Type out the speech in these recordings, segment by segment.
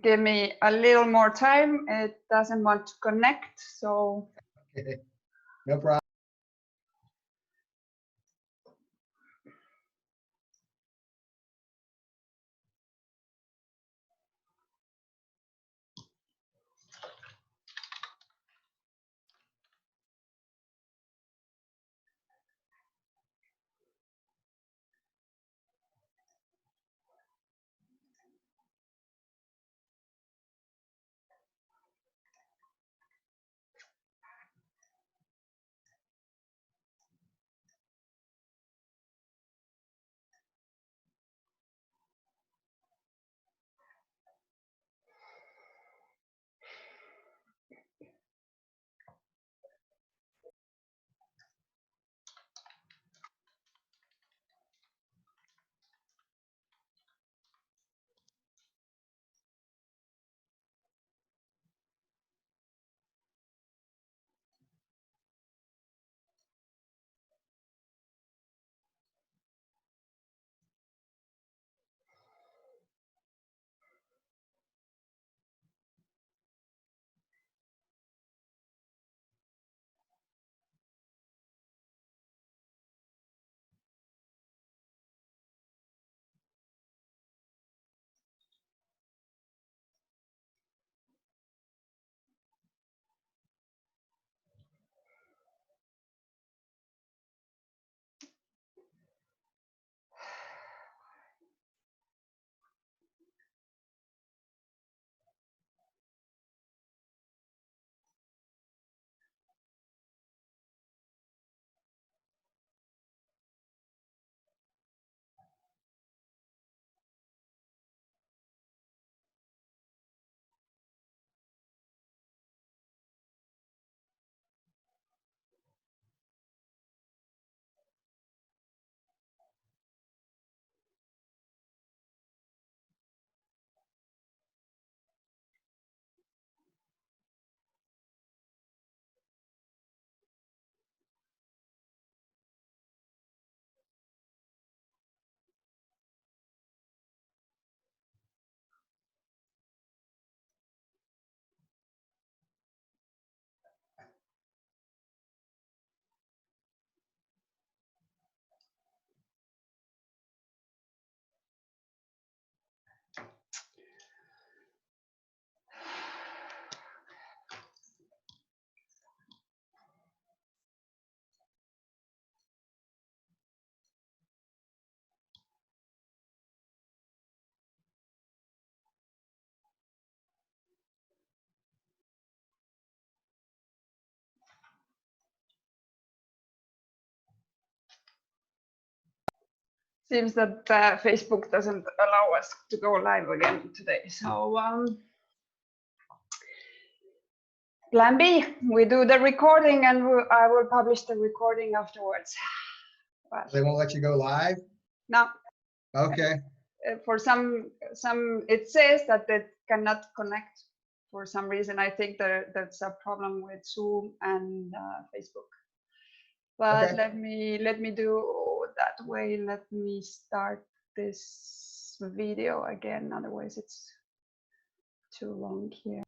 give me a little more time. It doesn't want to connect, so. Okay, no problem. Seems that Facebook doesn't allow us to go live again today. So plan B, we do the recording and I will publish the recording afterwards. But They won't let you go live? no. Okay. For some it says that it cannot connect for some reason. I think that's a problem with Zoom and Facebook. But Okay. let me do that way. Let me start this video again. Otherwise, it's too long here.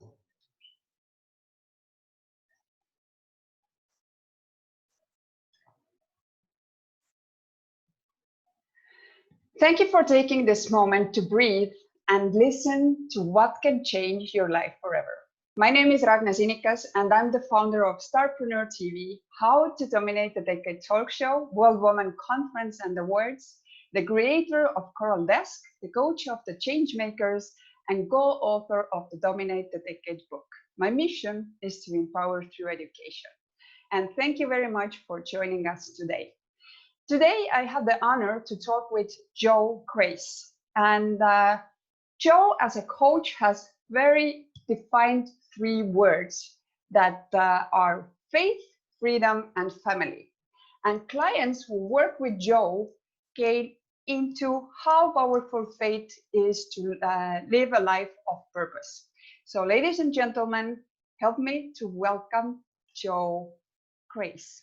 Thank you for taking this moment to breathe and listen to what can change your life forever. My name is Ragnar Sinikas, and I'm the founder of Starpreneur TV, How to Dominate the Decade talk show, World Women Conference and Awards, the creator of Coral Desk, the coach of the Changemakers, and co-author of the Dominate the Decade book. My mission is to empower through education. And thank you very much for joining us today. Today, I have the honor to talk with Jo Grace. And Jo, as a coach, has very defined 3 words that are faith, freedom, and family. And clients who work with Jo get into how powerful faith is to live a life of purpose. So, ladies and gentlemen, help me to welcome Jo Grace.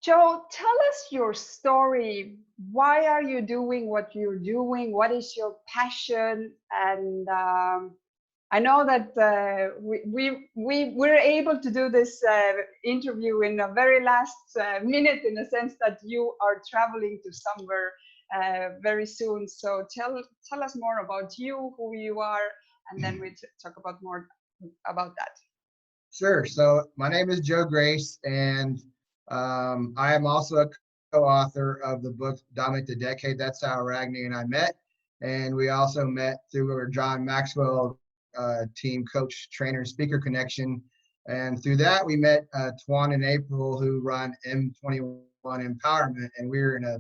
Joe, tell us your story. Why are you doing what you're doing? What is your passion? And I know that we're able to do this interview in a very last minute, in a sense that you are traveling to somewhere very soon. So tell us more about you, who you are, and then we talk about more about that. Sure. So my name is Joe Grace, and I am also a co-author of the book Dominate the Decade. That's how Ragni and I met. And we also met through our John Maxwell team coach, trainer, speaker connection. And through that, we met Tuan and April, who run M21 Empowerment. And we were in a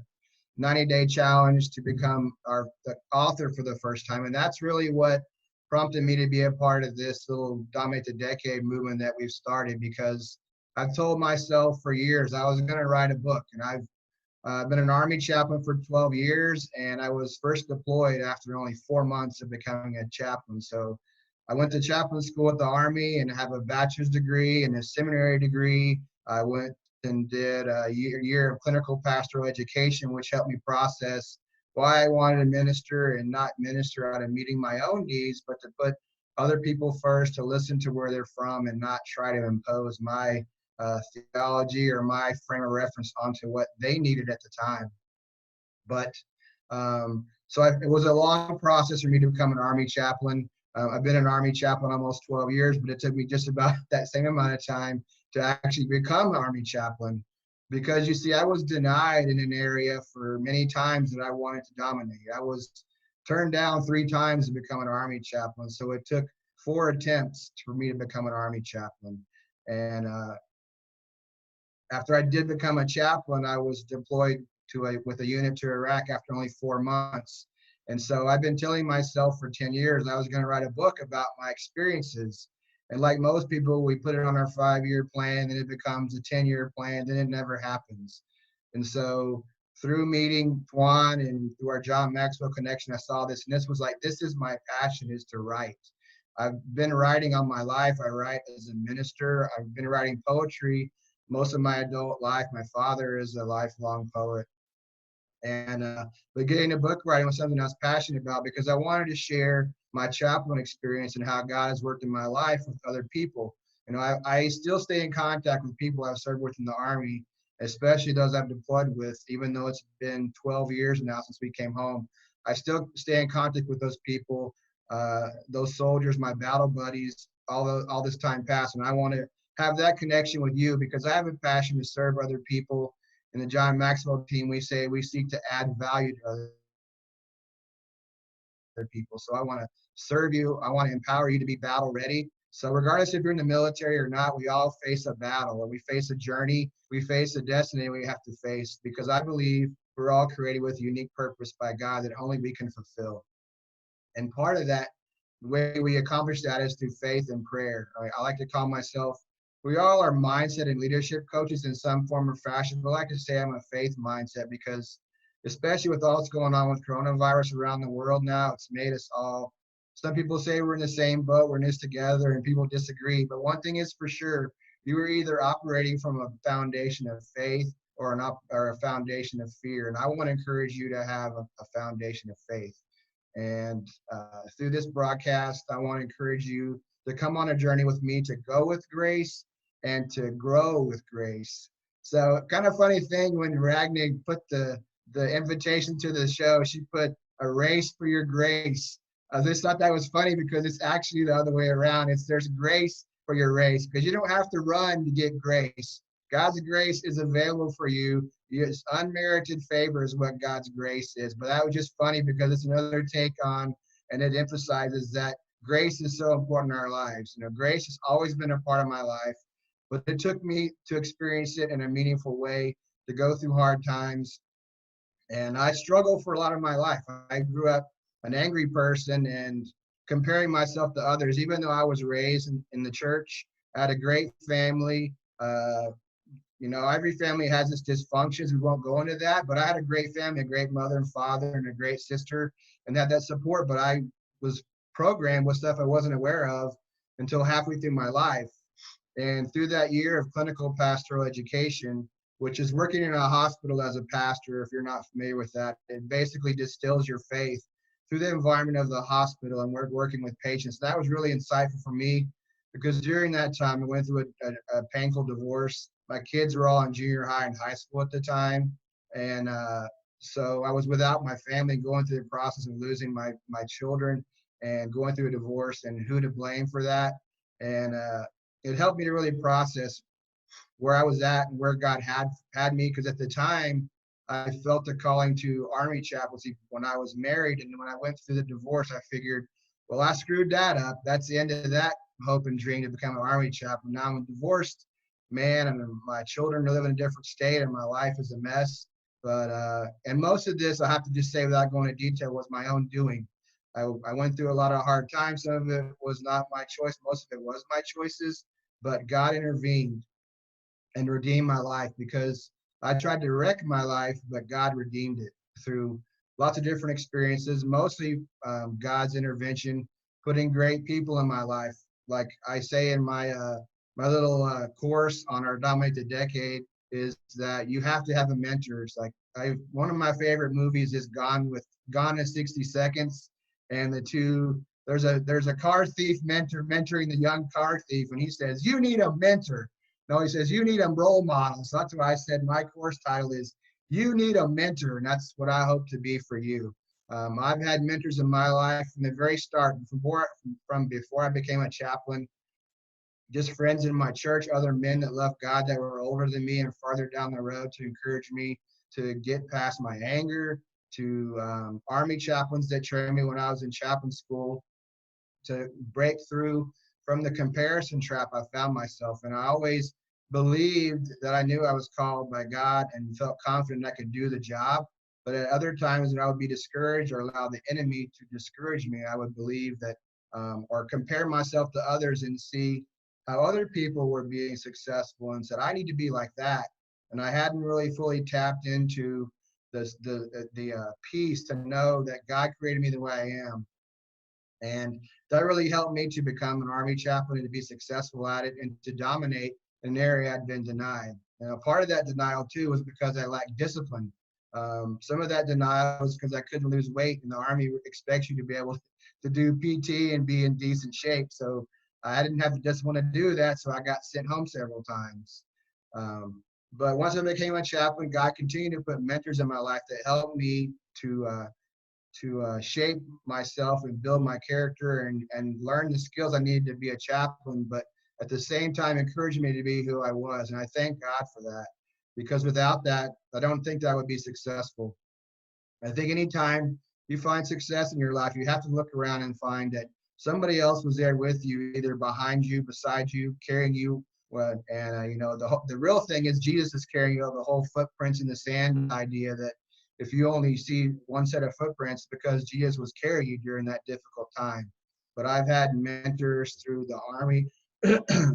90-day challenge to become the author for the first time. And that's really what prompted me to be a part of this little Dominate the Decade movement that we've started, because I've told myself for years I was going to write a book. And I've been an Army chaplain for 12 years, and I was first deployed after only 4 months of becoming a chaplain. So I went to chaplain school at the Army and have a bachelor's degree and a seminary degree. I went and did a year of clinical pastoral education, which helped me process why I wanted to minister and not minister out of meeting my own needs, but to put other people first, to listen to where they're from and not try to impose my theology or my frame of reference onto what they needed at the time. But it was a long process for me to become an Army chaplain. I've been an Army chaplain almost 12 years, but it took me just about that same amount of time to actually become an Army chaplain. Because you see, I was denied in an area for many times that I wanted to dominate. I was turned down 3 times to become an Army chaplain. So it took 4 attempts for me to become an Army chaplain. And after I did become a chaplain, I was deployed with a unit to Iraq after only 4 months. And so I've been telling myself for 10 years I was going to write a book about my experiences. And like most people, we put it on our 5-year plan, then it becomes a 10-year plan, then it never happens. And so through meeting Tuan and through our John Maxwell connection, I saw this, and this was like, this is my passion, is to write. I've been writing all my life. I write as a minister. I've been writing poetry most of my adult life. My father is a lifelong poet. And but getting a book writing was something I was passionate about, because I wanted to share my chaplain experience and how God has worked in my life with other people. You know, I still stay in contact with people I've served with in the Army, especially those I've deployed with, even though it's been 12 years now since we came home. I still stay in contact with those people, those soldiers, my battle buddies, all this time passed. And I want to have that connection with you, because I have a passion to serve other people. In the John Maxwell team, we say we seek to add value to other people. So I want to serve you. I want to empower you to be battle ready. So regardless if you're in the military or not, we all face a battle, or we face a journey, we face a destiny we have to face, because I believe we're all created with a unique purpose by God that only we can fulfill. And part of that, the way we accomplish that, is through faith and prayer. I like to call myself, we all are mindset and leadership coaches in some form or fashion, but I like to say I'm a faith mindset, because especially with all that's going on with coronavirus around the world now, it's made us all, some people say we're in the same boat, we're in this together, and people disagree. But one thing is for sure, you are either operating from a foundation of faith or a foundation of fear. And I want to encourage you to have a foundation of faith. And through this broadcast, I want to encourage you to come on a journey with me, to go with grace and to grow with grace. So kind of funny thing, when Ragni put the invitation to the show, she put a race for your grace. I just thought that was funny, because it's actually the other way around. There's grace for your race, because you don't have to run to get grace. God's grace is available for you. It's unmerited favor is what God's grace is. But that was just funny, because it's another take on, and it emphasizes that grace is so important in our lives. You know, grace has always been a part of my life, but it took me to experience it in a meaningful way, to go through hard times. And I struggled for a lot of my life. I grew up an angry person and comparing myself to others, even though I was raised in the church. I had a great family. You know, every family has its dysfunctions. We won't go into that, but I had a great family, a great mother and father, and a great sister, and had that support. But I was programmed with stuff I wasn't aware of until halfway through my life. And through that year of clinical pastoral education, which is working in a hospital as a pastor. If you're not familiar with that, it basically distills your faith through the environment of the hospital and working with patients. That was really insightful for me because during that time, I went through a painful divorce. My kids were all in junior high and high school at the time. And so I was without my family, going through the process of losing my children and going through a divorce and who to blame for that. And it helped me to really process where I was at and where God had me. Because at the time, I felt a calling to Army chaplaincy when I was married. And when I went through the divorce, I figured, well, I screwed that up. That's the end of that hope and dream to become an Army chaplain. Now I'm divorced, man, and my children live in a different state and my life is a mess. But, and most of this, I have to just say without going into detail, was my own doing. I went through a lot of hard times. Some of it was not my choice. Most of it was my choices, but God intervened and redeemed my life because I tried to wreck my life, but God redeemed it through lots of different experiences, mostly God's intervention, putting great people in my life. Like I say in my my little course on our Dominate the Decade is that you have to have a mentor. It's like one of my favorite movies is Gone in 60 Seconds, and there's a car thief mentoring the young car thief, and he says, "You need a mentor." No, he says, you need a role model. So that's why I said my course title is You Need a Mentor, and that's what I hope to be for you. I've had mentors in my life from the very start, from before I became a chaplain, just friends in my church, other men that loved God that were older than me and farther down the road to encourage me to get past my anger, to Army chaplains that trained me when I was in chaplain school, to break through from the comparison trap I found myself. And I always believed that I knew I was called by God and felt confident I could do the job. But at other times when I would be discouraged or allow the enemy to discourage me, I would believe that or compare myself to others and see how other people were being successful and said, I need to be like that. And I hadn't really fully tapped into the peace to know that God created me the way I am. And that really helped me to become an Army chaplain and to be successful at it and to dominate an area I'd been denied. Now, part of that denial too was because I lacked discipline. Some of that denial was because I couldn't lose weight, and the Army expects you to be able to do PT and be in decent shape. So I didn't have the discipline to do that, so I got sent home several times. But once I became a chaplain, God continued to put mentors in my life that helped me to shape myself and build my character and learn the skills I needed to be a chaplain, but at the same time encouraged me to be who I was. And I thank God for that, because without that, I don't think that I would be successful. I think anytime you find success in your life, you have to look around and find that somebody else was there with you, either behind you, beside you, carrying you. And you know, the real thing is Jesus is carrying you. The whole footprints in the sand idea that if you only see one set of footprints, because Jesus was carrying you during that difficult time. But I've had mentors through the Army,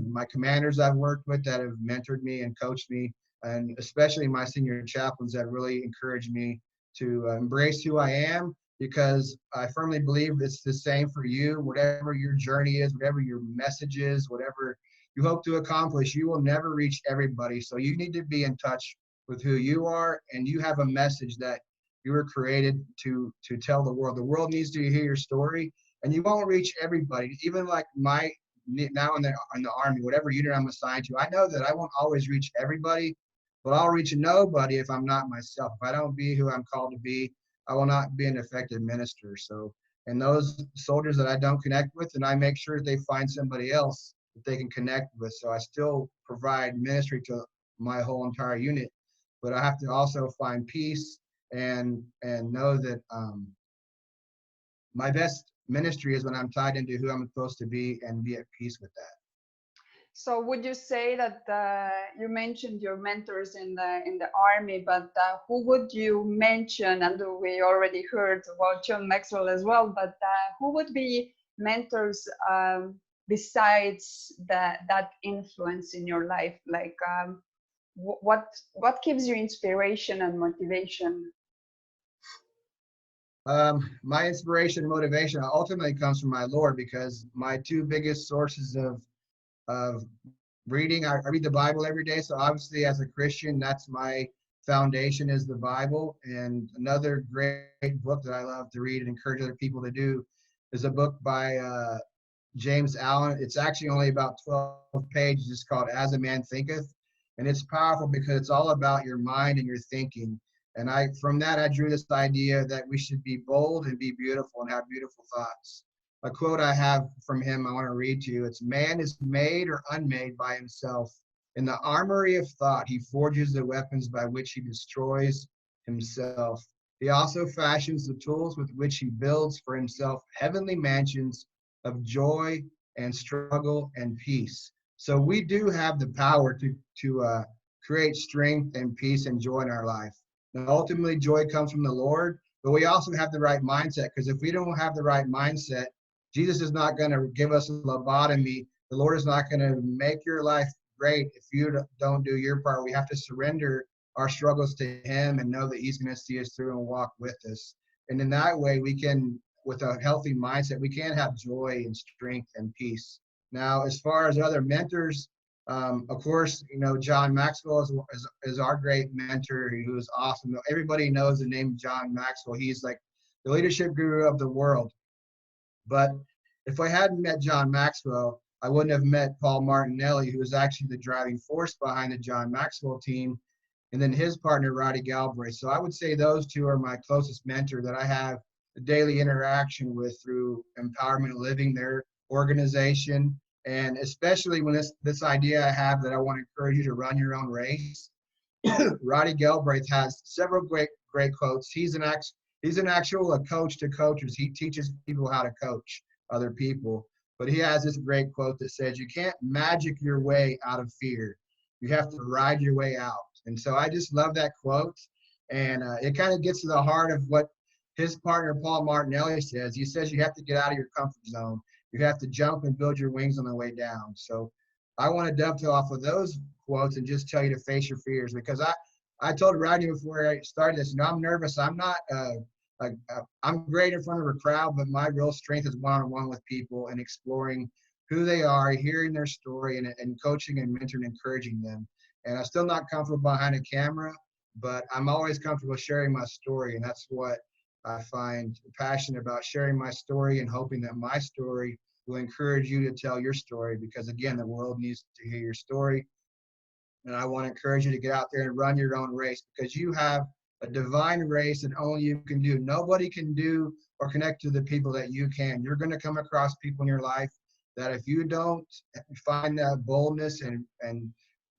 my commanders I've worked with that have mentored me and coached me, and especially my senior chaplains that really encouraged me to embrace who I am, because I firmly believe it's the same for you. Whatever your journey is, whatever your message is, whatever you hope to accomplish, you will never reach everybody. So you need to be in touch with who you are, and you have a message that you were created to tell the world. The world needs to hear your story, and you won't reach everybody. Even like now in the Army, whatever unit I'm assigned to, I know that I won't always reach everybody, but I'll reach nobody if I'm not myself. If I don't be who I'm called to be, I will not be an effective minister. So, and those soldiers that I don't connect with, and I make sure that they find somebody else that they can connect with. So I still provide ministry to my whole entire unit, but I have to also find peace and know that my best ministry is when I'm tied into who I'm supposed to be and be at peace with that. So would you say that you mentioned your mentors in the Army, but who would you mention? And we already heard about John Maxwell as well, but who would be mentors besides that influence in your life? Like what gives you inspiration and motivation? My inspiration and motivation ultimately comes from my Lord, because my two biggest sources of reading. I read the Bible every day. So obviously as a Christian, that's my foundation is the Bible. And another great book that I love to read and encourage other people to do is a book by James Allen. It's actually only about 12 pages. It's called As a Man Thinketh. And it's powerful because it's all about your mind and your thinking. And from that, I drew this idea that we should be bold and be beautiful and have beautiful thoughts. A quote I have from him I want to read to you. It's, "Man is made or unmade by himself. In the armory of thought, he forges the weapons by which he destroys himself. He also fashions the tools with which he builds for himself heavenly mansions of joy and struggle and peace." So we do have the power to create strength and peace and joy in our life. Now, ultimately, joy comes from the Lord, but we also have the right mindset, because if we don't have the right mindset, Jesus is not going to give us a lobotomy. The Lord is not going to make your life great if you don't do your part. We have to surrender our struggles to him and know that he's going to see us through and walk with us. And in that way, we can, with a healthy mindset, we can have joy and strength and peace. Now, as far as other mentors, of course, John Maxwell is our great mentor, who's awesome. Everybody knows the name John Maxwell. He's like the leadership guru of the world. But if I hadn't met John Maxwell, I wouldn't have met Paul Martinelli, who was actually the driving force behind the John Maxwell team, and then his partner, Roddy Galbraith. So I would say those two are my closest mentor that I have a daily interaction with through Empowerment Living, their organization. And especially when this idea I have that I want to encourage you to run your own race. Roddy Galbraith has several great quotes. He's an actual a coach to coaches. He teaches people how to coach other people. But he has this great quote that says, "You can't magic your way out of fear. You have to ride your way out." And so I just love that quote. And it kind of gets to the heart of what his partner, Paul Martinelli, says. He says you have to get out of your comfort zone. You have to jump and build your wings on the way down. So I want to dovetail off of those quotes and just tell you to face your fears, because I told Rodney before I started this, I'm nervous. I'm not, I'm great in front of a crowd, but my real strength is one-on-one with people and exploring who they are, hearing their story, and coaching and mentoring, encouraging them. And I'm still not comfortable behind a camera, but I'm always comfortable sharing my story. And that's what I find passionate about, sharing my story and hoping that my story will encourage you to tell your story, because again, the world needs to hear your story. And I want to encourage you to get out there and run your own race, because you have a divine race that only you can do. Nobody can do or connect to the people that you can. You're going to come across people in your life that if you don't find that boldness and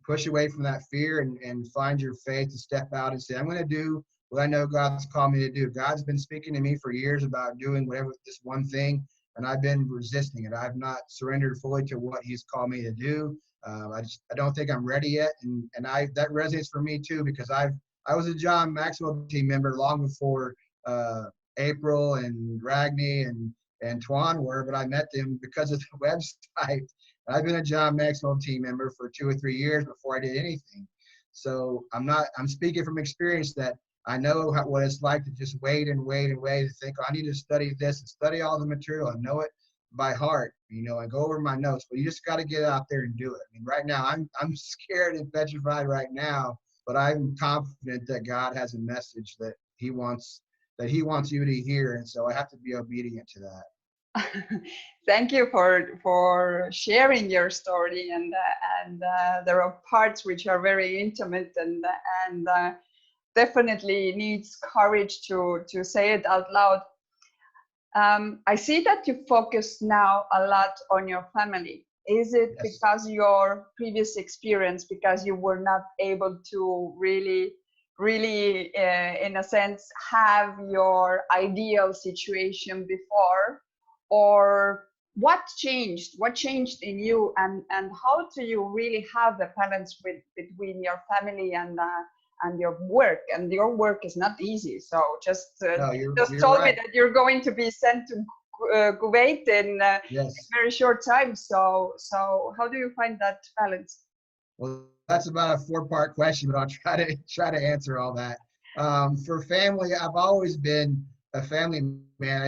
push away from that fear and find your faith to step out and say, I'm going to do what I know God's called me to do. God's been speaking to me for years about doing whatever, this one thing, and I've been resisting it. I've not surrendered fully to what he's called me to do. I don't think I'm ready yet. And that resonates for me too, because I was a John Maxwell team member long before April and Ragni and Tuan were, but I met them because of the website. I've been a John Maxwell team member for 2 or 3 years before I did anything. So I'm speaking from experience that I know what it's like to just wait and think, oh, I need to study this and study all the material and know it by heart, and go over my notes. But you just got to get out there and do it. I mean, right now I'm scared and petrified right now, but I'm confident that God has a message that he wants you to hear, and so I have to be obedient to that. Thank you for sharing your story, and there are parts which are very intimate and definitely needs courage to say it out loud. I see that you focus now a lot on your family. Is it Yes. because your previous experience, because you were not able to really, in a sense, have your ideal situation before? Or what changed? What changed in you, and how do you really have the balance between your family and your work? And your work is not easy. So just you're told right. me that you're going to be sent to Kuwait in Yes. a very short time. So how do you find that balance? Well, that's about a 4-part question, but I'll try to answer all that. For family, I've always been a family man.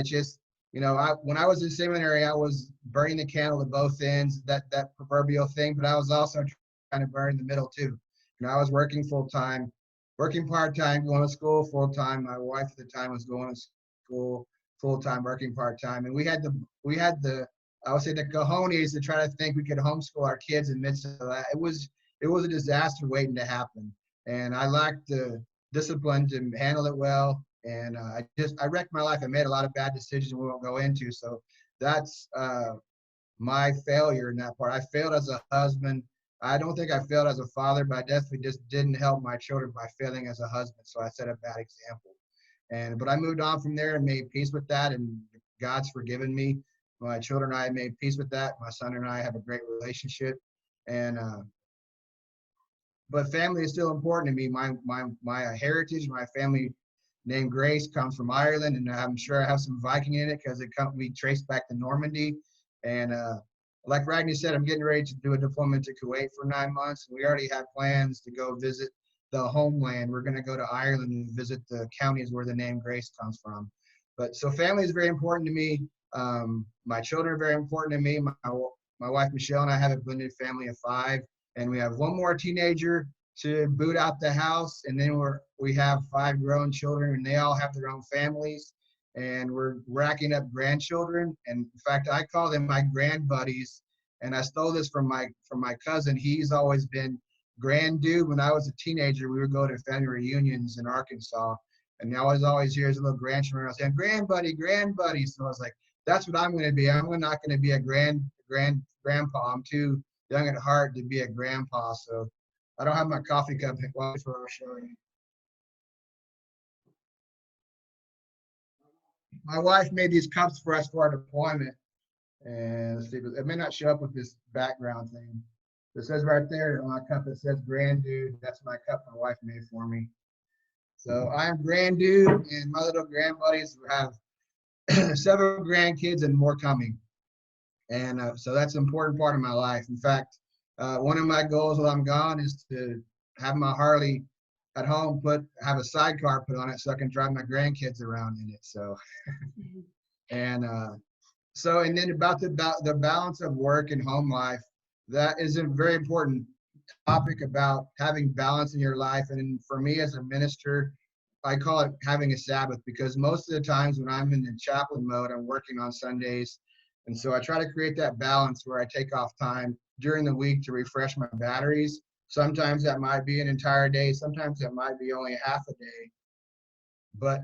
you know, when I was in seminary, I was burning the candle at both ends, that proverbial thing, but I was also trying to burn in the middle too. You know, I was working full time, working part time, going to school full time. My wife at the time was going to school full time, working part time, and we had the I would say the cojones to try to think we could homeschool our kids in the midst of that. It was a disaster waiting to happen, and I lacked the discipline to handle it well. And I wrecked my life. I made a lot of bad decisions we won't go into. So that's my failure in that part. I failed as a husband. I don't think I failed as a father, but I definitely just didn't help my children by failing as a husband. So I set a bad example. But I moved on from there and made peace with that, and God's forgiven me. My children and I made peace with that. My son and I have a great relationship, and but family is still important to me. My heritage, my family name Grace comes from Ireland, and I'm sure I have some Viking in it because we trace back to Normandy. And like Ragnar said, I'm getting ready to do a deployment to Kuwait for 9 months. We already have plans to go visit the homeland. We're going to go to Ireland and visit the counties where the name Grace comes from. But so family is very important to me. My children are very important to me. My wife Michelle and I have a blended family of 5, and we have one more teenager to boot out the house, and then we have 5 grown children, and they all have their own families, and we're racking up grandchildren. And in fact, I call them my grand buddies, and I stole this from my cousin. He's always been grand dude. When I was a teenager, we would go to family reunions in Arkansas, and I was always hear his little grandchildren saying grand buddy, grand buddy. So I was like, that's what I'm going to be. I'm not going to be a grandpa. I'm too young at heart to be a grandpa. So I don't have my coffee cup for our show. My wife made these cups for us for our deployment. And let's see, it may not show up with this background thing. It says right there on my cup, it says Grand Dude. That's my cup my wife made for me. So I am Grand Dude, and my little grand buddies have 7 grandkids and more coming. And so that's an important part of my life. In fact, one of my goals while I'm gone is to have my Harley at home, have a sidecar put on it so I can drive my grandkids around in it. So, and and then about the balance of work and home life, that is a very important topic about having balance in your life. And for me as a minister, I call it having a Sabbath, because most of the times when I'm in the chaplain mode, I'm working on Sundays. And so I try to create that balance where I take off time during the week to refresh my batteries. Sometimes that might be an entire day. Sometimes that might be only half a day. But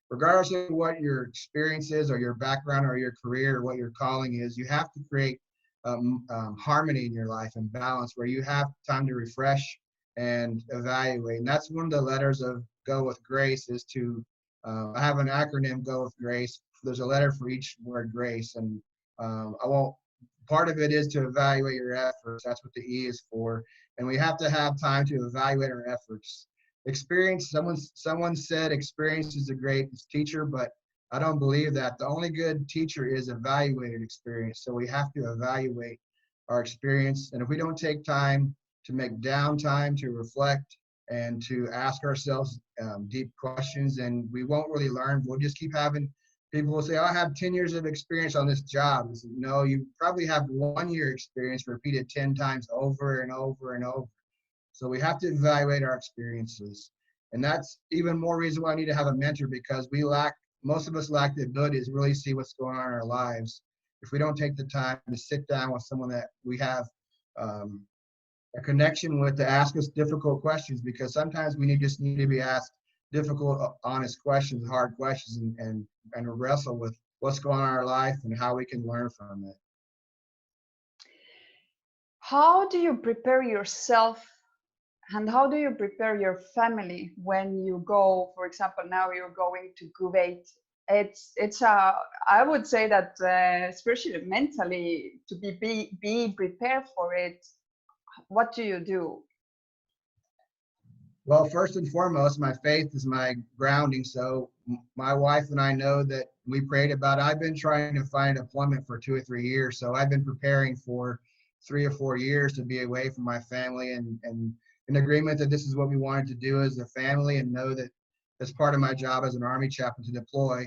regardless of what your experience is or your background or your career or what your calling is, you have to create harmony in your life and balance where you have time to refresh and evaluate. And that's one of the letters of Go with Grace is to, I have an acronym, Go with Grace. There's a letter for each word grace. And part of it is to evaluate your efforts. That's what the E is for. And we have to have time to evaluate our efforts. Experience, someone said experience is the greatest teacher, but I don't believe that. The only good teacher is evaluated experience. So we have to evaluate our experience. And if we don't take time to make downtime to reflect and to ask ourselves deep questions, then we won't really learn. We'll just keep having people will say, oh, I have 10 years of experience on this job. Say, no, you probably have 1 year experience repeated 10 times over and over and over. So we have to evaluate our experiences. And that's even more reason why I need to have a mentor, because most of us lack the ability to really see what's going on in our lives. If we don't take the time to sit down with someone that we have a connection with to ask us difficult questions, because sometimes we just need to be asked difficult, honest questions, hard questions, and wrestle with what's going on in our life and how we can learn from it. How do you prepare yourself and how do you prepare your family when you go, for example, now you're going to Kuwait? I would say that especially mentally to be prepared for it, what do you do? Well, first and foremost, my faith is my grounding. So my wife and I know that we prayed about it. I've been trying to find employment for 2 or 3 years. So I've been preparing for 3 or 4 years to be away from my family and in agreement that this is what we wanted to do as a family, and know that as part of my job as an Army chaplain to deploy.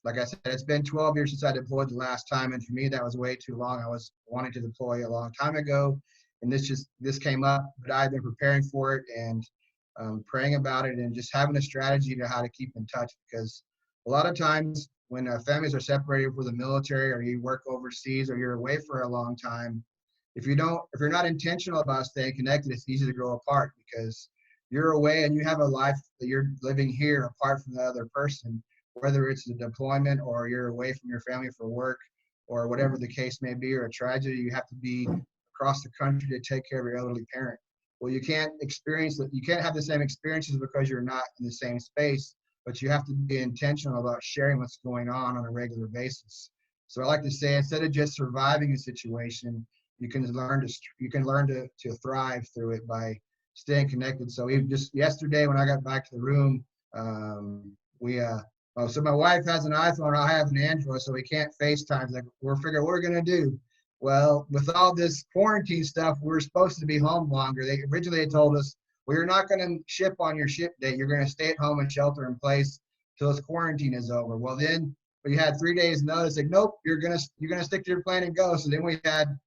like I said, it's been 12 years since I deployed the last time. And for me, that was way too long. I was wanting to deploy a long time ago. And this came up, but I've been preparing for it and praying about it and just having a strategy to how to keep in touch. Because a lot of times when families are separated for the military, or you work overseas, or you're away for a long time, if you're not intentional about staying connected, it's easy to grow apart because you're away and you have a life that you're living here apart from the other person, whether it's a deployment or you're away from your family for work or whatever the case may be, or a tragedy, you have to be across the country to take care of your elderly parent. Well, you can't have the same experiences because you're not in the same space, but you have to be intentional about sharing what's going on a regular basis. So I like to say, instead of just surviving a situation, you can learn to thrive through it by staying connected. So even just yesterday when I got back to the room, so my wife has an iPhone, I have an Android, so we can't FaceTime. Like, we're figuring what we're gonna do. Well, with all this quarantine stuff, we're supposed to be home longer. They originally told us, well, you're not gonna ship on your ship date. You're gonna stay at home and shelter in place till this quarantine is over. Well, then we had 3 days notice. Like, nope, you're gonna stick to your plan and go. So then we had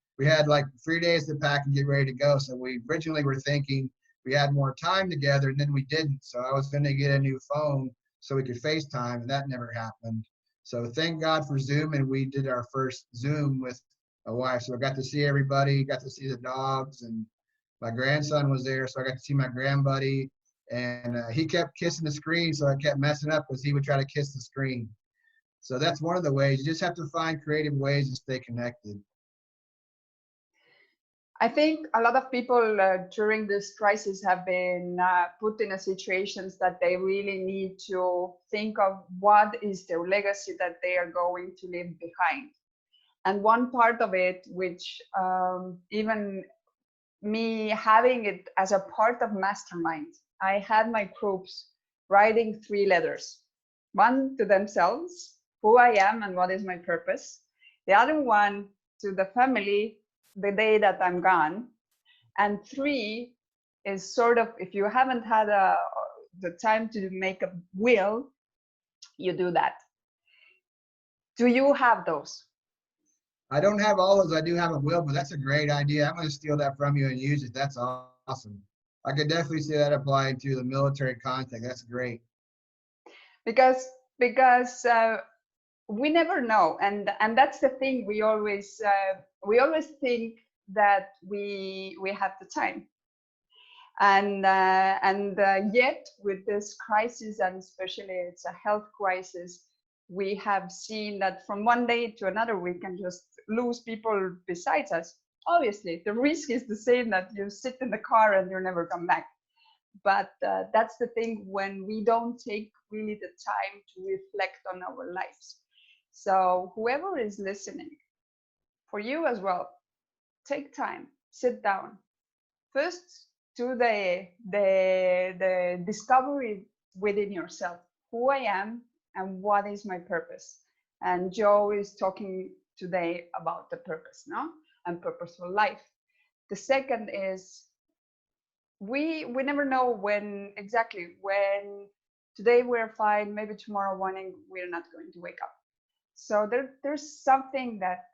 like 3 days to pack and get ready to go. So we originally were thinking we had more time together, and then we didn't. So I was gonna get a new phone so we could FaceTime, and that never happened. So thank God for Zoom, and we did our first Zoom with my wife. So I got to see everybody, got to see the dogs, and my grandson was there, so I got to see my grandbuddy. And he kept kissing the screen, so I kept messing up because he would try to kiss the screen. So that's one of the ways. You just have to find creative ways to stay connected. I think a lot of people during this crisis have been put in a situations that they really need to think of what is their legacy that they are going to leave behind. And one part of it, which even me having it as a part of Mastermind, I had my groups writing 3 letters, one to themselves, who I am and what is my purpose. The other one to the family, the day that I'm gone. And 3 is sort of, if you haven't had the time to make a will, you do that. Do you have those? I don't have all those. I do have a will, but that's a great idea. I'm going to steal that from you and use it. That's awesome. I could definitely see that applying to the military context. That's great. Because we never know, and that's the thing. We always think that we have the time, and yet with this crisis, and especially it's a health crisis, we have seen that from one day to another we can just lose people besides us. Obviously, the risk is the same that you sit in the car and you never come back. But that's the thing, when we don't take really the time to reflect on our lives. So whoever is listening, for you as well, take time, sit down. First, do the discovery within yourself, who I am and what is my purpose. And Joe is talking today about the purpose, no? And purposeful life. The second is, we never know when today we're fine, maybe tomorrow morning we're not going to wake up. So there's something that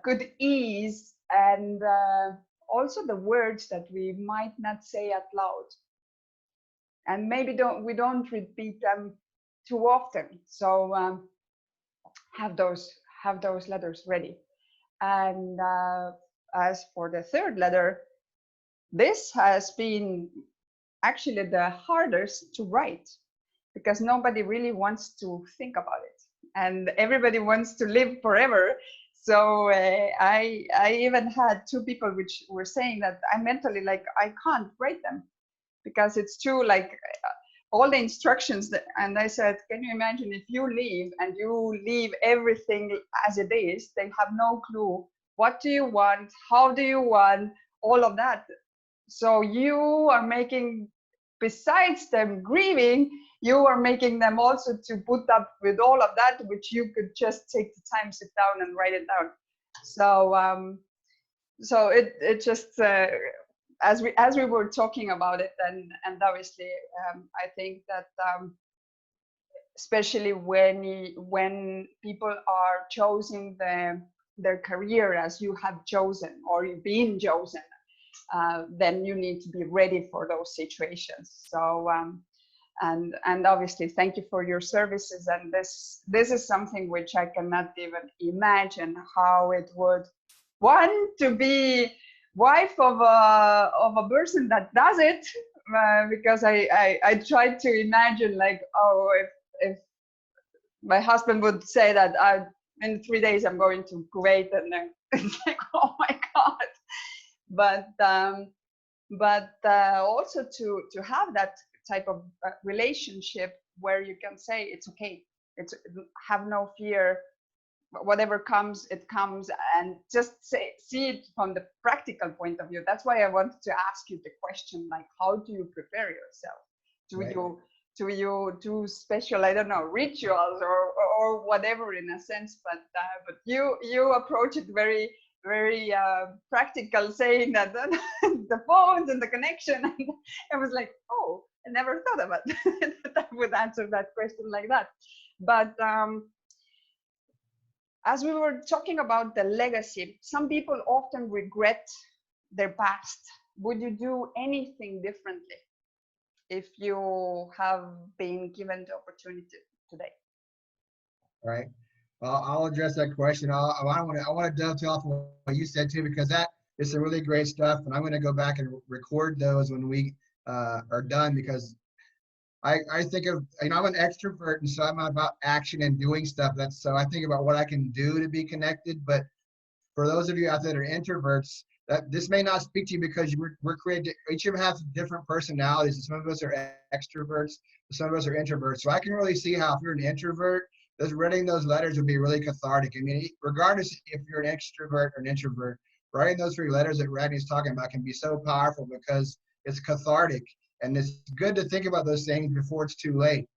could ease, and also the words that we might not say out loud, and maybe we don't repeat them too often. So have those letters ready. And as for the third letter, this has been actually the hardest to write, because nobody really wants to think about it, and everybody wants to live forever. So I even had 2 people which were saying that I mentally, like, I can't write them because it's too, like, all the instructions and I said, can you imagine if you leave and you leave everything as it is? They have no clue. What do you want? How do you want? All of that. So you are making, besides them grieving, you are making them also to put up with all of that, which you could just take the time, sit down and write it down. So so it just as we were talking about it, and obviously I think that especially when people are choosing their career as you have chosen or you've been chosen, then you need to be ready for those situations. So and obviously thank you for your services, and this is something which I cannot even imagine how it would want to be wife of a person that does it, because I tried to imagine like, oh, if my husband would say that in 3 days I'm going to Kuwait, and then it's like, oh my god. But also to have that type of relationship where you can say it's okay, it's have no fear, whatever comes it comes, and just see it from the practical point of view. That's why I wanted to ask you the question, like, how do you prepare yourself? Do Right. you do special, I don't know, rituals or whatever in a sense, but you approach it very very practical, saying that the phones and the connection, and I was like, oh, I never thought about that I would answer that question like that. But as we were talking about the legacy, some people often regret their past. Would you do anything differently if you have been given the opportunity today? Right. I'll address that question. I want to dovetail off of what you said too, because that is some really great stuff, and I'm going to go back and record those when we are done, because I think of, I'm an extrovert, and so I'm about action and doing stuff. So I think about what I can do to be connected. But for those of you out there that are introverts, that this may not speak to you, because we're created, each of us have different personalities, and some of us are extroverts, some of us are introverts. So I can really see how if you're an introvert, writing those letters would be really cathartic. I mean, regardless if you're an extrovert or an introvert, writing those 3 letters that Radney's talking about can be so powerful, because it's cathartic, and it's good to think about those things before it's too late.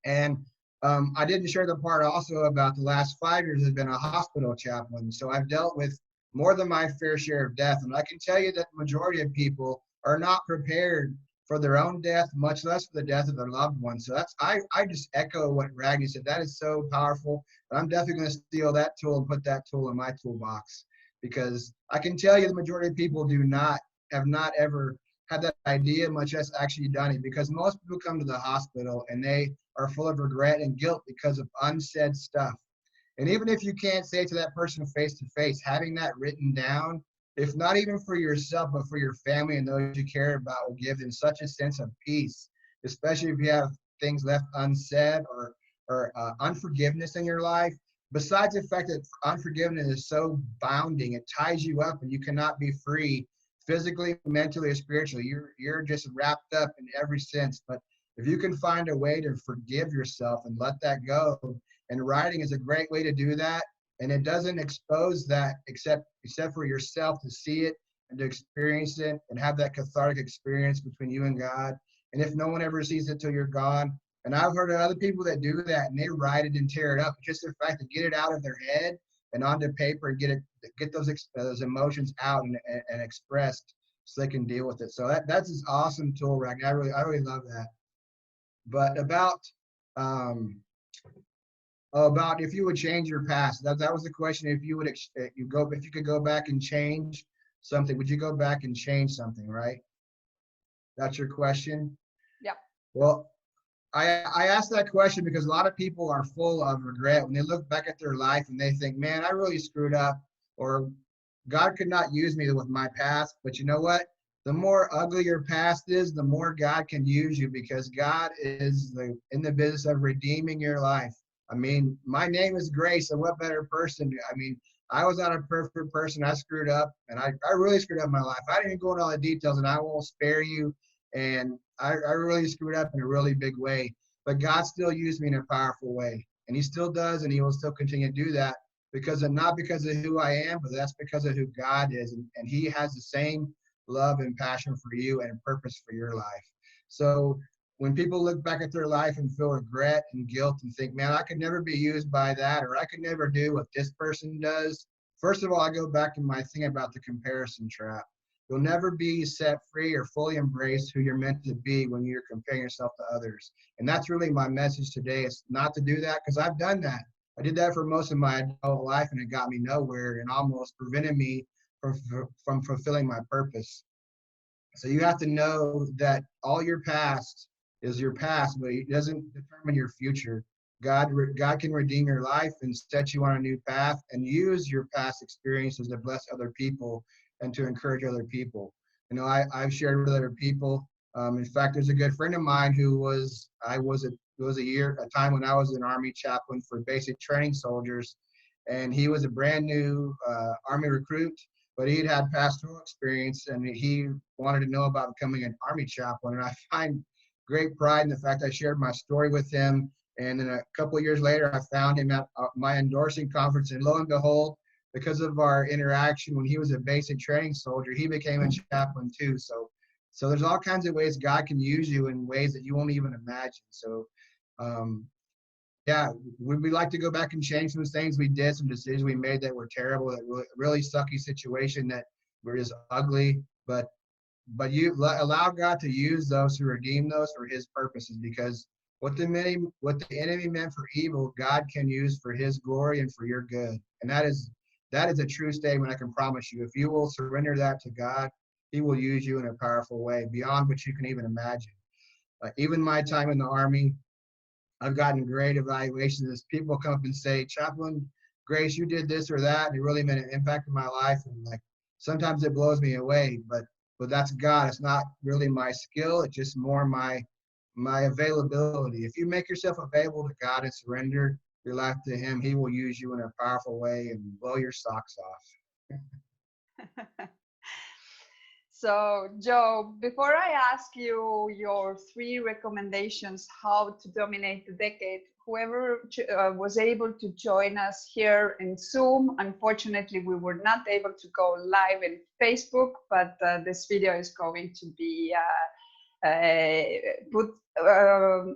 And I didn't share the part also about the last 5 years has been a hospital chaplain. So I've dealt with more than my fair share of death. And I can tell you that the majority of people are not prepared for their own death, much less for the death of their loved ones. So I just echo what Ragni said. That is so powerful. But I'm definitely going to steal that tool and put that tool in my toolbox, because I can tell you the majority of people have not ever had that idea, much less actually done it, because most people come to the hospital and they are full of regret and guilt because of unsaid stuff. And even if you can't say it to that person face to face, having that written down, if not even for yourself, but for your family and those you care about, will give them such a sense of peace, especially if you have things left unsaid or unforgiveness in your life. Besides the fact that unforgiveness is so bounding, it ties you up and you cannot be free physically, mentally, or spiritually. You're just wrapped up in every sense. But if you can find a way to forgive yourself and let that go, and writing is a great way to do that, and it doesn't expose that except for yourself to see it and to experience it and have that cathartic experience between you and God. And if no one ever sees it till you're gone, and I've heard of other people that do that and they write it and tear it up, just the fact to get it out of their head and onto paper and get those emotions out and expressed, so they can deal with it. So that's an awesome tool, Ragnar. I really love that. But about if you would change your past, that was the question. If you could go back and change something, would you go back and change something, right? That's your question? Yeah. Well, I asked that question because a lot of people are full of regret when they look back at their life and they think, man, I really screwed up, or God could not use me with my past. But you know what? The more ugly your past is, the more God can use you, because God is in the business of redeeming your life. I mean, my name is Grace, and what better person? I mean, I was not a perfect person. I screwed up, and I really screwed up my life. I didn't go into all the details, and I won't spare you. And I really screwed up in a really big way. But God still used me in a powerful way. And he still does, and he will still continue to do that, not because of who I am, but that's because of who God is. And he has the same love and passion for you and purpose for your life. So when people look back at their life and feel regret and guilt and think, man, I could never be used by that, or I could never do what this person does. First of all, I go back to my thing about the comparison trap. you'll never be set free or fully embrace who you're meant to be when you're comparing yourself to others. And that's really my message today, is not to do that, because I've done that. I did that for most of my adult life, and it got me nowhere and almost prevented me from fulfilling my purpose. So you have to know that all your past is your past, but it doesn't determine your future. God can redeem your life and set you on a new path and use your past experiences to bless other people and to encourage other people. You know, I've shared with other people. In fact, there's a good friend of mine who it was a time when I was an Army chaplain for basic training soldiers, and he was a brand new Army recruit, but he'd had pastoral experience and he wanted to know about becoming an Army chaplain. And I find great pride in the fact I shared my story with him. And then a couple of years later, I found him at my endorsing conference, and lo and behold, because of our interaction when he was a basic training soldier, he became a chaplain too. So there's all kinds of ways God can use you in ways that you won't even imagine. So yeah, would we like to go back and change some things we did, some decisions we made that were terrible, that really sucky situation that were just ugly, but you allow God to use those, to redeem those for his purposes, because what the enemy meant for evil, God can use for his glory and for your good. And that is a true statement. I can promise you, if you will surrender that to God, he will use you in a powerful way beyond what you can even imagine. Even my time in the Army, I've gotten great evaluations as people come up and say, Chaplain Grace, you did this or that, and it really made an impact in my life. And like, sometimes it blows me away, but that's God. It's not really my skill. It's just more my availability. If you make yourself available to God and surrender your life to him, he will use you in a powerful way and blow your socks off. So, Joe, before I ask you your 3 recommendations how to dominate the decade, whoever was able to join us here in Zoom, unfortunately, we were not able to go live in Facebook, but this video is going to be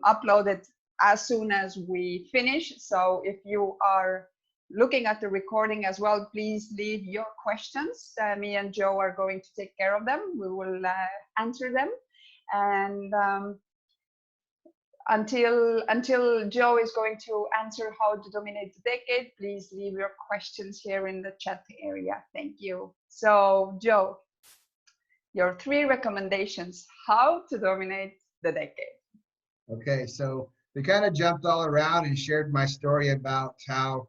uploaded as soon as we finish. So if you are looking at the recording as well, please leave your questions. Me and Joe are going to take care of them. We will answer them. And until Joe is going to answer how to dominate the decade, please leave your questions here in the chat area. Thank you. So Joe, your 3 recommendations how to dominate the decade. Okay, so we kind of jumped all around and shared my story about how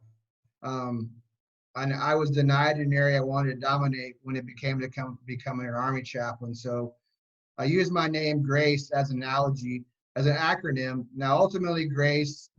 I was denied an area I wanted to dominate when it became to becoming an Army chaplain. So I use my name Grace as an analogy, as an acronym. Now, ultimately, grace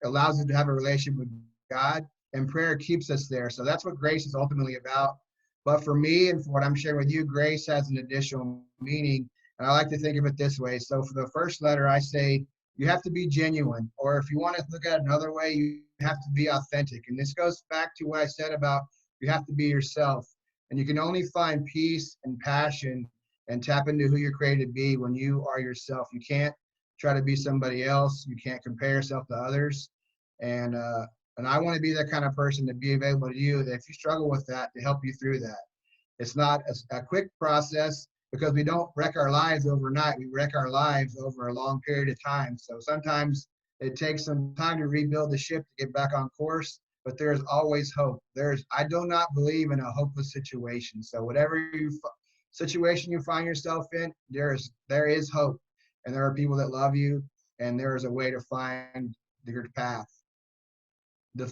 allows us to have a relationship with God, and prayer keeps us there. So that's what grace is ultimately about. But for me, and for what I'm sharing with you, grace has an additional meaning. And I like to think of it this way. So for the first letter, I say, you have to be genuine. Or if you want to look at it another way, you have to be authentic. And this goes back to what I said about you have to be yourself. And you can only find peace and passion and tap into who you're created to be when you are yourself. You can't try to be somebody else. You can't compare yourself to others. And I want to be that kind of person to be available to you, that if you struggle with that, to help you through that. It's not a quick process, because we don't wreck our lives overnight. We wreck our lives over a long period of time. So sometimes it takes some time to rebuild the ship to get back on course, but there's always hope. I do not believe in a hopeless situation. So whatever situation you find yourself in, there is hope, and there are people that love you, and there is a way to find your path. The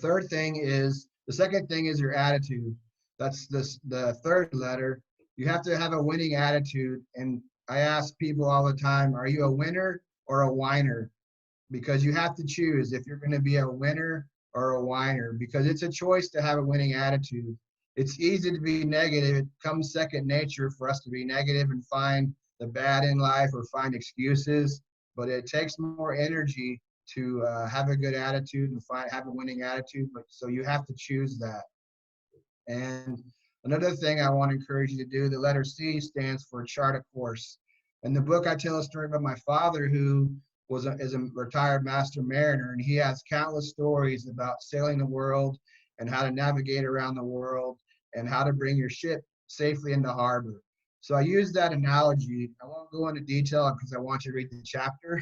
second thing is your attitude. That's the third letter. You have to have a winning attitude. And I ask people all the time, are you a winner or a whiner? Because you have to choose if you're going to be a winner or a whiner, because it's a choice to have a winning attitude. It's easy to be negative. It comes second nature for us to be negative and find the bad in life or find excuses, but it takes more energy to have a good attitude and have a winning attitude. But so you have to choose that. And another thing I want to encourage you to do, the letter C stands for chart a course. In the book, I tell a story about my father, who is a retired master mariner, and he has countless stories about sailing the world and how to navigate around the world and how to bring your ship safely into harbor. So I use that analogy. I won't go into detail because I want you to read the chapter.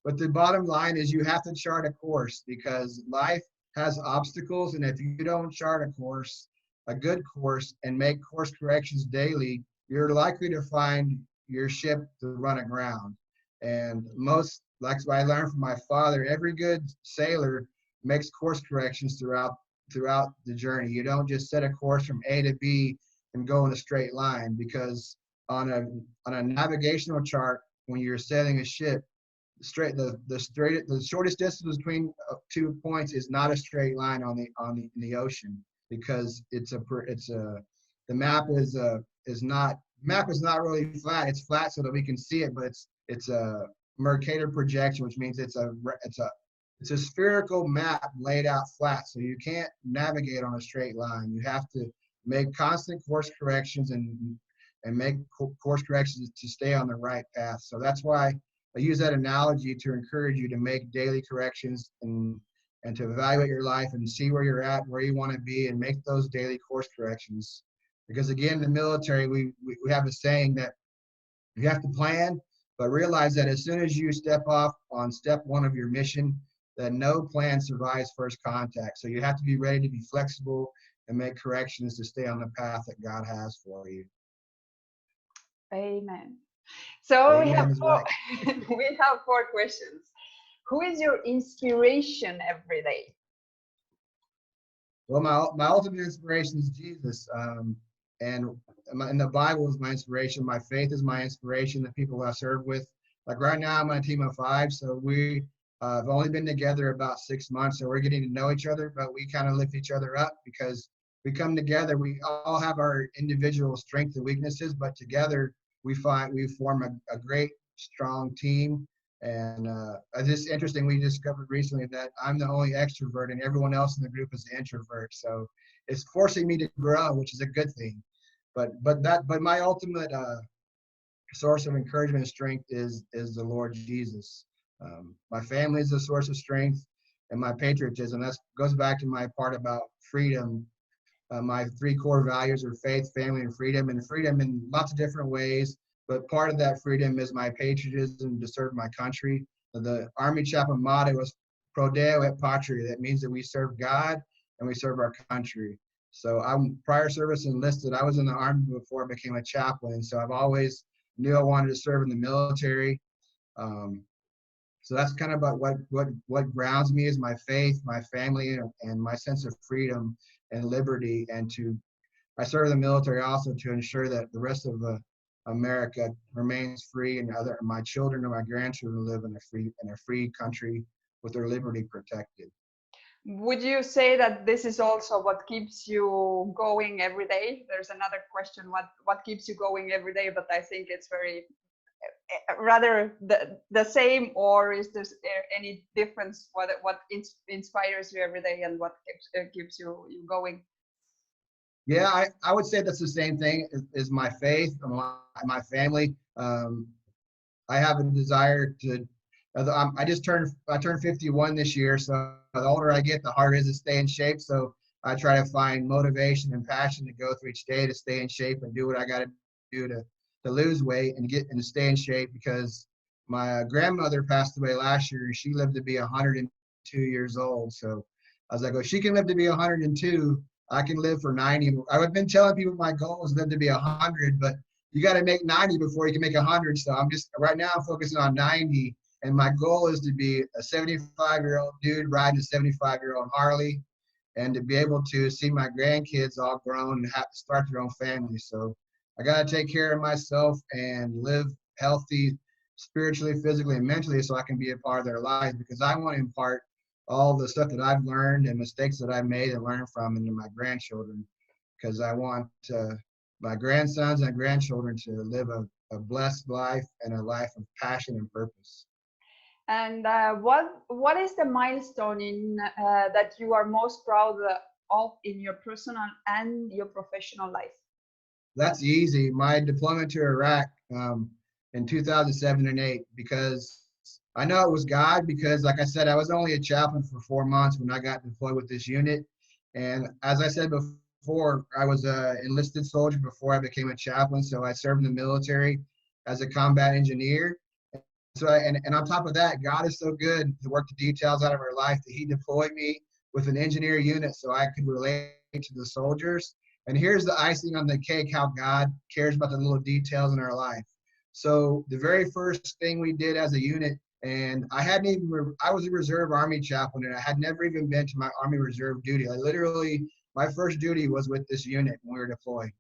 But the bottom line is you have to chart a course because life has obstacles. And if you don't chart a course, a good course, and make course corrections daily, you're likely to find your ship to run aground. And most, like what I learned from my father, every good sailor makes course corrections throughout the journey. You don't just set a course from A to B and go in a straight line, because on a navigational chart, when you're sailing a ship, the shortest distance between 2 points is not a straight line in the ocean, because the map is not really flat. It's flat so that we can see it, but it's a Mercator projection, which means it's a spherical map laid out flat, so you can't navigate on a straight line. You have to make constant course corrections and make course corrections to stay on the right path. So that's why I use that analogy to encourage you to make daily corrections and to evaluate your life and see where you're at, where you want to be, and make those daily course corrections. Because again, in the military, we have a saying that you have to plan, but realize that as soon as you step off on step one of your mission, that no plan survives first contact. So you have to be ready to be flexible and make corrections to stay on the path that God has for you. Amen. So we have Amen is right. we have 4 questions. Who is your inspiration every day? Well, my ultimate inspiration is Jesus. And the Bible is my inspiration. My faith is my inspiration, the people I serve with. Like right now, I'm on a team of 5, so we have only been together about 6 months, so we're getting to know each other, but we kind of lift each other up because we come together. We all have our individual strengths and weaknesses, but together we form a great, strong team. And it's just interesting, we discovered recently that I'm the only extrovert and everyone else in the group is the introvert. So it's forcing me to grow, which is a good thing. But my ultimate source of encouragement and strength is the Lord Jesus. My family is a source of strength, and my patriotism. That goes back to my part about freedom. My 3 core values are faith, family, and freedom in lots of different ways. But part of that freedom is my patriotism to serve my country. The Army chaplain motto is Pro Deo et Patria. That means that we serve God and we serve our country. So I'm prior service enlisted. I was in the Army before I became a chaplain. So I've always knew I wanted to serve in the military. So that's kind of about what grounds me is my faith, my family, and my sense of freedom and liberty. And I serve in the military also to ensure that the rest of America remains free, and my children and my grandchildren live in a free country with their liberty protected. Would you say that this is also what keeps you going every day? There's another question, what keeps you going every day, but I think it's very rather the same, or is there any difference what inspires you every day and what keeps you going? Yeah, I would say that's the same thing is my faith, my family. I have a desire to, I turned 51 this year, so the older I get, the harder it is to stay in shape. So I try to find motivation and passion to go through each day to stay in shape and do what I got to do to lose weight and to stay in shape, because my grandmother passed away last year and she lived to be 102 years old. So I was like, well, she can live to be 102. I can live for 90. I've been telling people my goal is live to be 100, but you got to make 90 before you can make 100. So right now I'm focusing on 90. And my goal is to be a 75-year-old dude riding a 75-year-old Harley, and to be able to see my grandkids all grown and have to start their own family. So I got to take care of myself and live healthy spiritually, physically, and mentally so I can be a part of their lives, because I want to impart all the stuff that I've learned and mistakes that I made and learned from into my grandchildren, because I want my grandsons and grandchildren to live a blessed life and a life of passion and purpose. And what is the milestone in that you are most proud of in your personal and your professional life? That's easy. My deployment to Iraq in 2007 and 8, because I know it was God, because like I said, I was only a chaplain for 4 months when I got deployed with this unit. And as I said before, I was a enlisted soldier before I became a chaplain. So I served in the military as a combat engineer. So, and on top of that, God is so good to work the details out of our life that he deployed me with an engineer unit so I could relate to the soldiers. And here's the icing on the cake, how God cares about the little details in our life. So the very first thing we did as a unit, and I was a reserve Army chaplain, and I had never even been to my Army Reserve duty. I literally, my first duty was with this unit when we were deployed.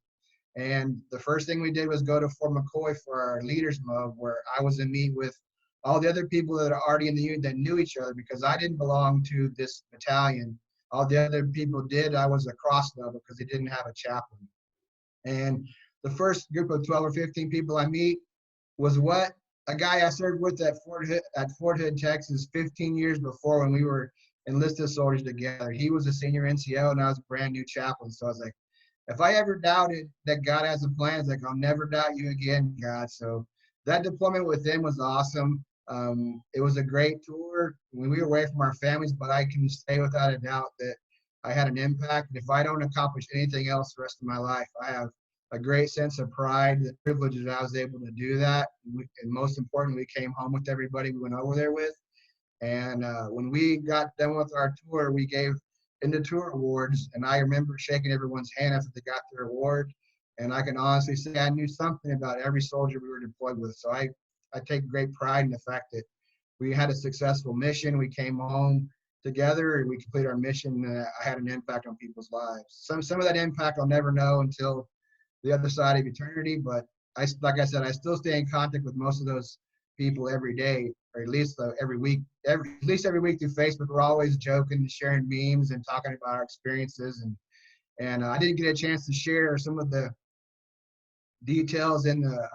And the first thing we did was go to Fort McCoy for our leaders mob, where I was to meet with all the other people that are already in the unit that knew each other, because I didn't belong to this battalion. All the other people did. I was a cross level because they didn't have a chaplain. And the first group of 12 or 15 people I meet was what a guy I served with at Fort Hood, Texas, 15 years before, when we were enlisted soldiers together. He was a senior NCO and I was a brand new chaplain. So I was like, if I ever doubted that God has a plan, it's like, I'll never doubt you again, God. So that deployment with them was awesome. It was a great tour when we were away from our families, but I can say without a doubt that I had an impact. If I don't accomplish anything else the rest of my life, I have a great sense of pride, the privilege that I was able to do that. And most importantly, we came home with everybody we went over there with. And when we got done with our tour, we gave in the tour awards, and I remember shaking everyone's hand after they got their award. And I can honestly say I knew something about every soldier we were deployed with. So I take great pride in the fact that we had a successful mission. We came home together and we completed our mission. I had an impact on people's lives. Some of that impact I'll never know until the other side of eternity. But like I said, I still stay in contact with most of those people every day, or at least every week. At least every week through Facebook, we're always joking, sharing memes, and talking about our experiences. And I didn't get a chance to share some of the details in the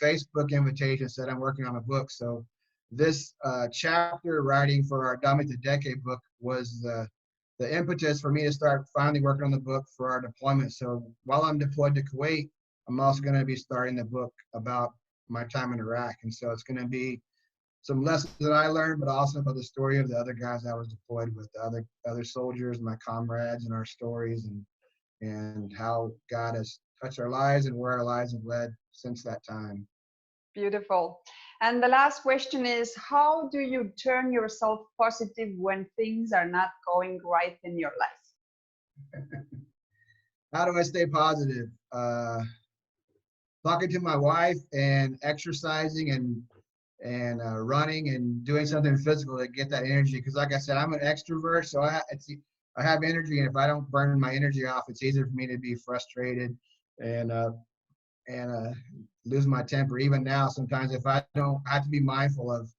Facebook invitation. Said I'm working on a book. So this chapter writing for our Dominate the Decade book was the impetus for me to start finally working on the book for our deployment. So while I'm deployed to Kuwait, I'm also going to be starting the book about my time in Iraq. And so it's going to be some lessons that I learned, but also about the story of the other guys I was deployed with, the other soldiers, my comrades, and our stories, and how God has touched our lives and where our lives have led since that time. Beautiful. And the last question is, how do you turn yourself positive when things are not going right in your life? How do I stay positive? Talking to my wife and exercising and running and doing something physical to get that energy. Because like I said, I'm an extrovert, so I have energy, and if I don't burn my energy off, it's easier for me to be frustrated and lose my temper. Even now, sometimes if I have to be mindful of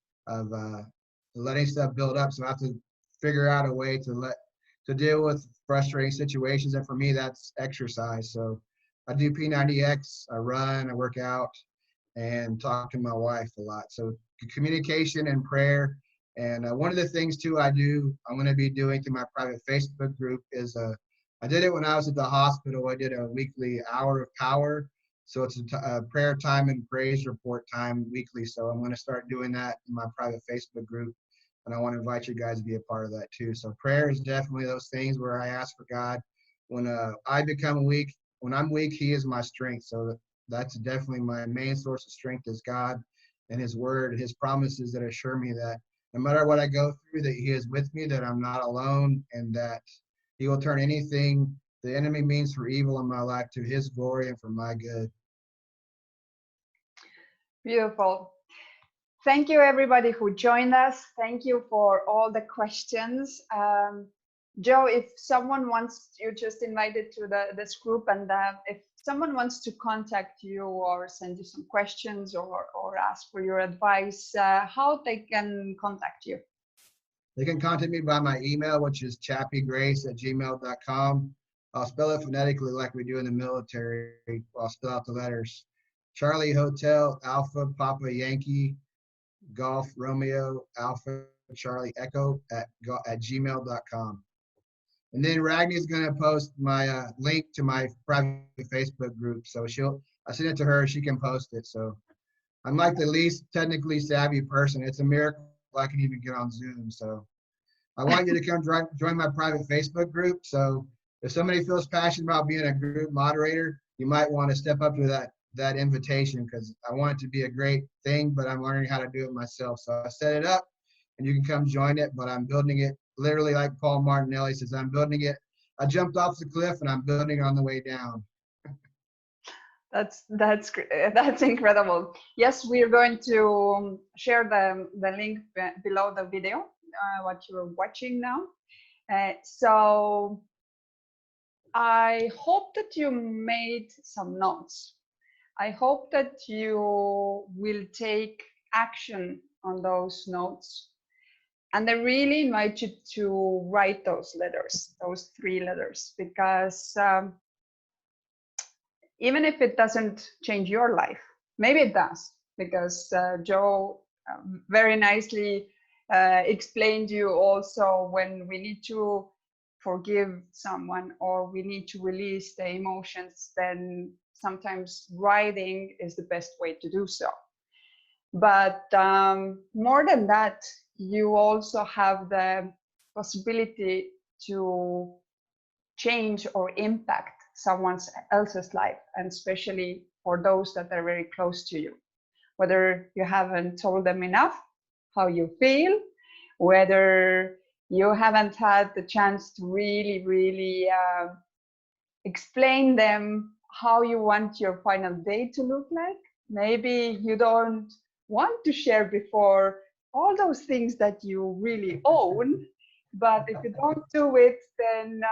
letting stuff build up. So I have to figure out a way to deal with frustrating situations. And for me, that's exercise. So I do P90X, I run, I work out, and talk to my wife a lot. So communication and prayer. And one of the things too I'm going to be doing through my private Facebook group is I did it when I was at the hospital. I did a weekly hour of power. So it's a prayer time and praise report time weekly. So I'm going to start doing that in my private Facebook group. And I want to invite you guys to be a part of that too. So prayer is definitely those things where I ask for God. When I become weak, when I'm weak, he is my strength. So that's definitely my main source of strength is God and his word, his promises that assure me that no matter what I go through, that he is with me, that I'm not alone, and that he will turn anything the enemy means for evil in my life to his glory and for my good. Beautiful. Thank you, everybody who joined us. Thank you for all the questions. Joe, if someone wants, you just invited to this group, and if someone wants to contact you or send you some questions or ask for your advice, how they can contact you? They can contact me by my email, which is chappygrace@gmail.com. I'll spell it phonetically like we do in the military. I'll spell out the letters. Charlie Hotel Alpha Papa Yankee Golf Romeo Alpha Charlie Echo at gmail.com. And then Ragni is going to post my link to my private Facebook group. So I send it to her, she can post it. So I'm like the least technically savvy person. It's a miracle I can even get on Zoom. So I want you to come join my private Facebook group. So If somebody feels passionate about being a group moderator, you might want to step up to that invitation, because I want it to be a great thing, but I'm learning how to do it myself. So I set it up and you can come join it, but I'm building it literally like Paul Martinelli says, I'm building it. I jumped off the cliff and I'm building it on the way down. That's incredible. Yes, we are going to share the link below the video, what you're watching now. So I hope that you made some notes. I hope that you will take action on those notes. And I really invite you to write those letters, those 3 letters, because even if it doesn't change your life, maybe it does, because Joe very nicely explained you also when we need to forgive someone or we need to release the emotions, then sometimes writing is the best way to do so. But more than that, you also have the possibility to change or impact someone else's life, and especially for those that are very close to you. Whether you haven't told them enough how you feel, whether you haven't had the chance to really explain them how you want your final day to look like. Maybe you don't want to share before all those things that you really own, but if you don't do it, then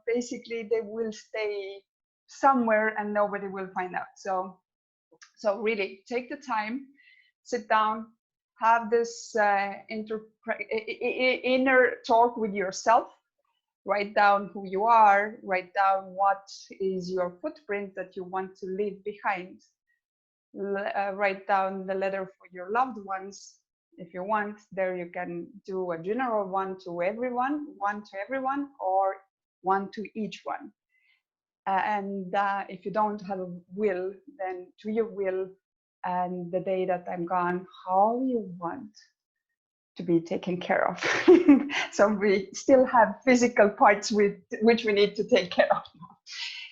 basically they will stay somewhere and nobody will find out. So really take the time, sit down, have this inner talk with yourself. Write down who you are, write down what is your footprint that you want to leave behind. Write down the letter for your loved ones. If you want, there you can do a general one to everyone, or one to each one. And if you don't have a will, then to your will, and the day that I'm gone, how you want to be taken care of. So we still have physical parts with which we need to take care of.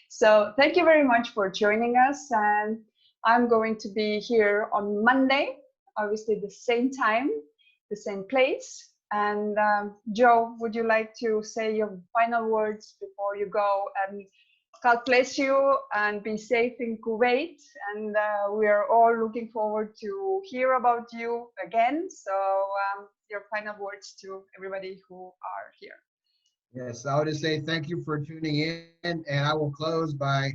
So thank you very much for joining us. And I'm going to be here on Monday, obviously the same time, the same place. And Joe, would you like to say your final words before you go? And God bless you and be safe in Kuwait. And we are all looking forward to hear about you again. So your final words to everybody who are here. Yes, I would just say thank you for tuning in, and I will close by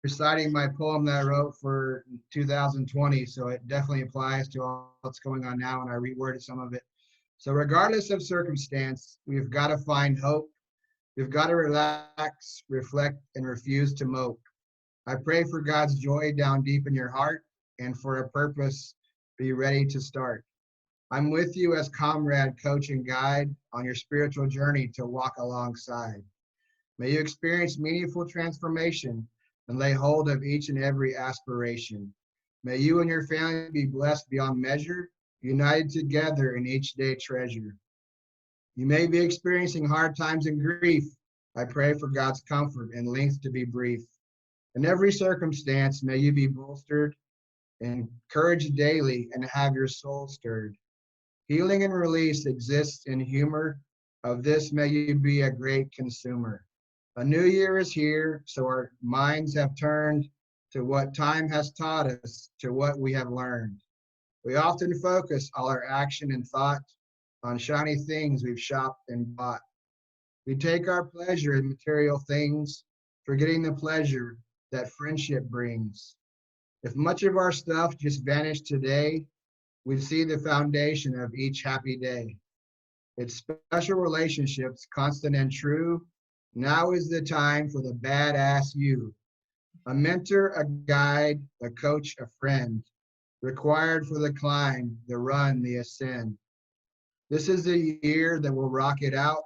reciting my poem that I wrote for 2020. So it definitely applies to all what's going on now, and I reworded some of it. So regardless of circumstance, we've got to find hope. We've got to relax, reflect, and refuse to mope. I pray for God's joy down deep in your heart, and for a purpose, be ready to start. I'm with you as comrade, coach, and guide on your spiritual journey to walk alongside. May you experience meaningful transformation and lay hold of each and every aspiration. May you and your family be blessed beyond measure, united together in each day treasure. You may be experiencing hard times and grief. I pray for God's comfort and length to be brief. In every circumstance, may you be bolstered, encouraged daily, and have your soul stirred. Healing and release exists in humor. Of this, may you be a great consumer. A new year is here, so our minds have turned to what time has taught us, to what we have learned. We often focus all our action and thought on shiny things we've shopped and bought. We take our pleasure in material things, forgetting the pleasure that friendship brings. If much of our stuff just vanished today, we'd see the foundation of each happy day. It's special relationships, constant and true. Now is the time for the badass you. A mentor, a guide, a coach, a friend, required for the climb, the run, the ascend. This is the year that we'll rock it out.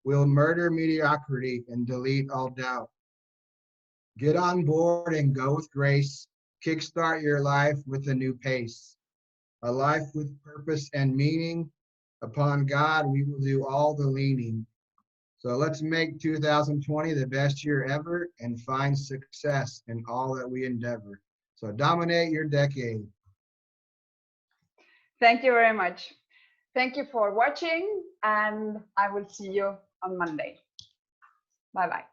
We'll murder mediocrity and delete all doubt. Get on board and go with grace. Kickstart your life with a new pace. A life with purpose and meaning. Upon God, we will do all the leaning. So let's make 2020 the best year ever and find success in all that we endeavor. So dominate your decade. Thank you very much. Thank you for watching, and I will see you on Monday. Bye-bye.